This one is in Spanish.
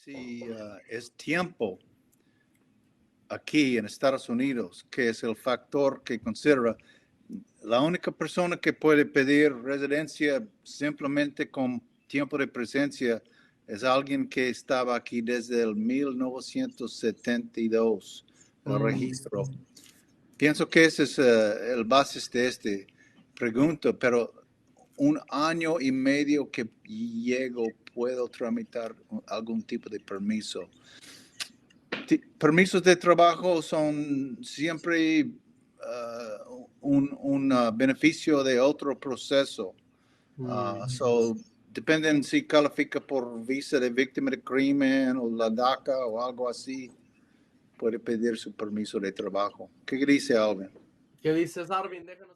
si es tiempo aquí en Estados Unidos, que es el factor que considera. La única persona que puede pedir residencia simplemente con tiempo de presencia es alguien que estaba aquí desde el 1972, el registro. Pienso que ese es el base de este pregunta, pero 1 año y medio que llego puedo tramitar algún tipo de permiso. Permisos de trabajo son siempre un beneficio de otro proceso. Dependen si califica por visa de víctima de crimen o la DACA o algo así, puede pedir su permiso de trabajo. ¿Qué dice Alvin? ¿Qué dices, Arvin? Déjanos